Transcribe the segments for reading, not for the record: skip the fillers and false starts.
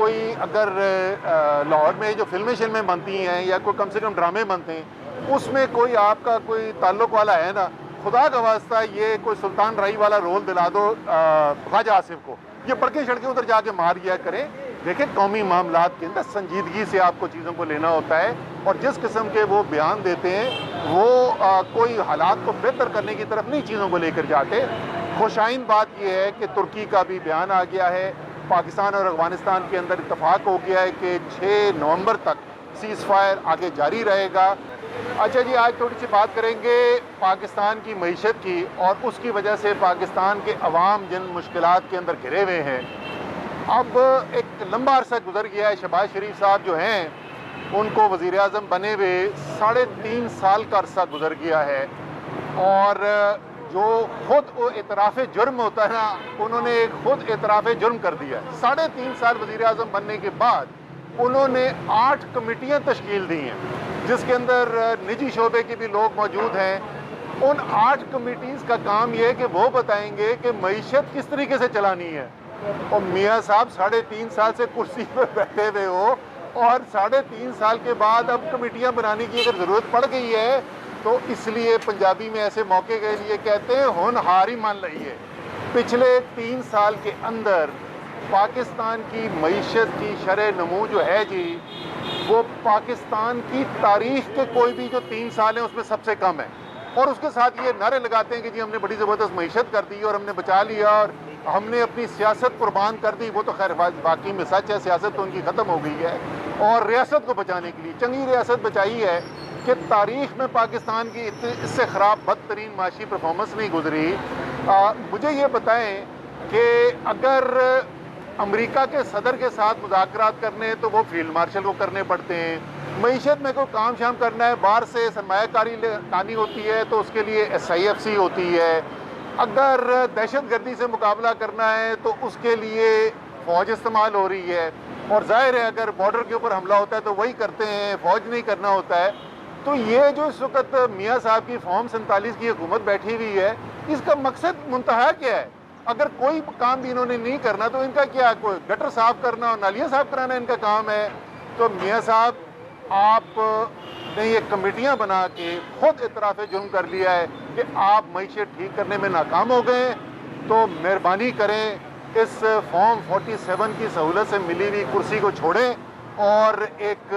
کوئی اگر لاہور میں جو فلمیں بنتی ہیں یا کوئی کم سے کم ڈرامے بنتے ہیں اس میں کوئی آپ کا کوئی تعلق والا ہے نا، خدا کا واسطہ یہ کوئی سلطان رائی والا رول دلا دو خواجہ آصف کو، یہ پڑکیں چھڑکیں ادھر جا کے مار گیا کریں. دیکھیں قومی معاملات کے اندر سنجیدگی سے آپ کو چیزوں کو لینا ہوتا ہے، اور جس قسم کے وہ بیان دیتے ہیں وہ کوئی حالات کو بہتر کرنے کی طرف نہیں چیزوں کو لے کر جاتے. خوشائند بات یہ ہے کہ ترکی کا بھی بیان آ گیا ہے، پاکستان اور افغانستان کے اندر اتفاق ہو گیا ہے کہ 6 نومبر تک سیز فائر آگے جاری رہے گا. اچھا جی، آج تھوڑی سی بات کریں گے پاکستان کی معیشت کی، اور اس کی وجہ سے پاکستان کے عوام جن مشکلات کے اندر گھرے ہوئے ہیں. اب ایک لمبا عرصہ گزر گیا ہے، شہباز شریف صاحب جو ہیں ان کو وزیر اعظم بنے ہوئے 3.5 سال کا عرصہ گزر گیا ہے، اور جو خود اعتراف جرم ہوتا ہے نا، انہوں نے ایک خود اعتراف جرم کر دیا ہے. 3.5 سال وزیر اعظم بننے کے بعد انہوں نے 8 کمیٹیاں تشکیل دی ہیں جس کے اندر نجی شعبے کے بھی لوگ موجود ہیں. ان 8 کمیٹیز کا کام یہ ہے کہ وہ بتائیں گے کہ معیشت کس طریقے سے چلانی ہے. اور میاں صاحب 3.5 سال سے کرسی پہ بیٹھے ہوئے ہو، اور 3.5 سال کے بعد اب کمیٹیاں بنانے کی اگر ضرورت پڑ گئی ہے تو اس لیے پنجابی میں ایسے موقع کے لیے کہتے ہیں ہونہار ہی مان رہی ہے. پچھلے 3 سال کے اندر پاکستان کی معیشت کی شرح نمو جو ہے جی، وہ پاکستان کی تاریخ کے کوئی بھی جو 3 سال ہیں اس میں سب سے کم ہے. اور اس کے ساتھ یہ نعرے لگاتے ہیں کہ جی ہم نے بڑی زبردست معیشت کر دی اور ہم نے بچا لیا اور ہم نے اپنی سیاست قربان کر دی. وہ تو خیر واقعی میں سچ ہے، سیاست تو ان کی ختم ہو گئی ہے، اور ریاست کو بچانے کے لیے چنگی ریاست بچائی ہے کہ تاریخ میں پاکستان کی اس سے خراب بدترین معاشی پرفارمنس نہیں گزری. مجھے یہ بتائیں کہ اگر امریکہ کے صدر کے ساتھ مذاکرات کرنے ہیں تو وہ فیلڈ مارشل کو کرنے پڑتے ہیں. معیشت میں کوئی کام شام کرنا ہے، باہر سے سرمایہ کاری لانی ہوتی ہے تو اس کے لیے SIFC ہوتی ہے. اگر دہشت گردی سے مقابلہ کرنا ہے تو اس کے لیے فوج استعمال ہو رہی ہے، اور ظاہر ہے اگر بارڈر کے اوپر حملہ ہوتا ہے تو وہی کرتے ہیں، فوج نہیں کرنا ہوتا ہے. تو یہ جو اس وقت میاں صاحب کی فارم 47 کی حکومت بیٹھی ہوئی ہے، اس کا مقصد منتہا کیا ہے؟ اگر کوئی کام بھی انہوں نے نہیں کرنا تو ان کا کیا، کوئی گٹر صاف کرنا اور نالیاں صاف کرانا ان کا کام ہے. تو میاں صاحب آپ نے یہ کمیٹیاں بنا کے خود اعتراف جرم کر لیا ہے کہ آپ معیشت ٹھیک کرنے میں ناکام ہو گئے. تو مہربانی کریں اس فارم 47 کی سہولت سے ملی ہوئی کرسی کو چھوڑیں اور ایک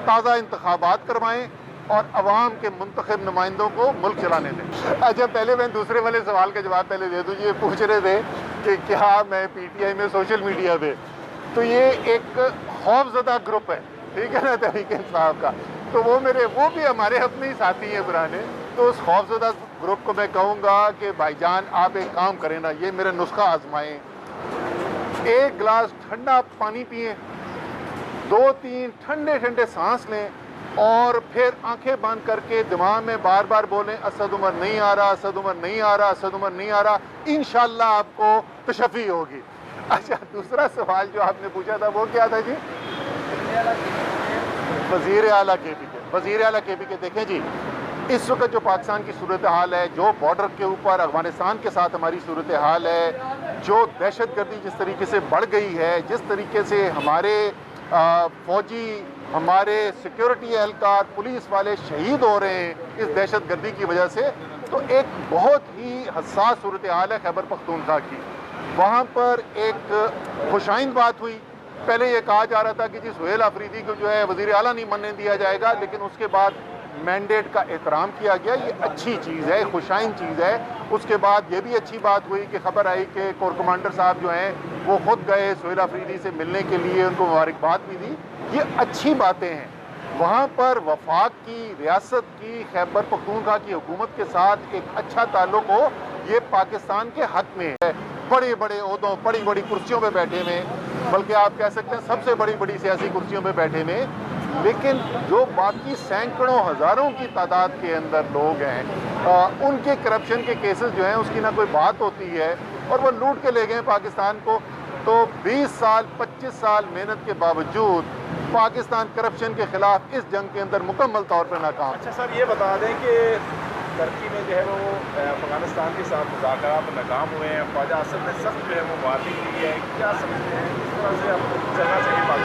تازہ انتخابات کروائیں اور عوام کے منتخب نمائندوں کو ملک چلانے دیں. اچھا، پہلے میں دوسرے والے سوال کا جواب پہلے دے دوں. یہ پوچھ رہے تھے کہ کیا میں PTI میں سوشل میڈیا پہ، تو یہ ایک خوفزدہ گروپ ہے، ٹھیک ہے نا، تحریک انصاف کا. تو وہ بھی ہمارے اپنے ہی ساتھی ہیں پرانے. تو اس خوفزدہ گروپ کو میں کہوں گا کہ بھائی جان آپ ایک کام کریں نا، یہ میرا نسخہ آزمائیں. 1 گلاس ٹھنڈا پانی پئیں، 2-3 ٹھنڈے سانس لیں، اور پھر آنکھیں بند کر کے دماغ میں بار بار بولیں اسد عمر نہیں آ رہا، اسد عمر نہیں آ رہا، اسد عمر نہیں آ رہا. انشاءاللہ آپ کو تشفی ہوگی. اچھا، دوسرا سوال جو آپ نے پوچھا تھا وہ کیا تھا جی؟ وزیر اعلیٰ KPK. دیکھیں جی، اس وقت جو پاکستان کی صورتحال ہے، جو بارڈر کے اوپر افغانستان کے ساتھ ہماری صورتحال ہے، جو دہشت گردی جس طریقے سے بڑھ گئی ہے، جس طریقے سے ہمارے فوجی، ہمارے سیکیورٹی اہلکار، پولیس والے شہید ہو رہے ہیں اس دہشت گردی کی وجہ سے، تو ایک بہت ہی حساس صورتحال ہے خیبر پختونخوا کی. وہاں پر ایک خوشائند بات ہوئی. پہلے یہ کہا جا رہا تھا کہ جی سہیل آفریدی کو جو ہے وزیر اعلیٰ نہیں بننے دیا جائے گا، لیکن اس کے بعد مینڈیٹ کا احترام کیا گیا. یہ اچھی چیز ہے، خوشائند چیز ہے. اس کے بعد یہ بھی اچھی بات ہوئی کہ خبر آئی کہ کور کمانڈر صاحب جو ہیں وہ خود گئے سہیل آفریدی سے ملنے کے لیے، ان کو مبارکباد بھی دی. یہ اچھی باتیں ہیں. وہاں پر وفاق کی، ریاست کی، خیبر پختونخوا کی حکومت کے ساتھ ایک اچھا تعلق ہو، یہ پاکستان کے حق میں ہے. بڑے بڑے عہدوں، بڑی بڑی کرسیوں پہ بیٹھے ہوئے، بلکہ آپ کہہ سکتے ہیں سب سے بڑی بڑی سیاسی کرسیوں پہ بیٹھے ہوئے، لیکن جو باقی سینکڑوں ہزاروں کی تعداد کے اندر لوگ ہیں، ان کے کرپشن کے کیسز جو ہیں اس کی نہ کوئی بات ہوتی ہے، اور وہ لوٹ کے لے گئے پاکستان کو. تو 20 سال 25 سال محنت کے باوجود پاکستان کرپشن کے خلاف اس جنگ کے اندر مکمل طور پر ناکام. اچھا سر، یہ بتا دیں کہ ترکی میں جو ہے وہ افغانستان کے ساتھ مذاکرات ناکام ہوئے ہیں. خواجہ آصف نے سخت جو ہے وہ وارننگ دی ہے. کیا سمجھتے ہیں اس طرح سے اب چلنا چاہیے؟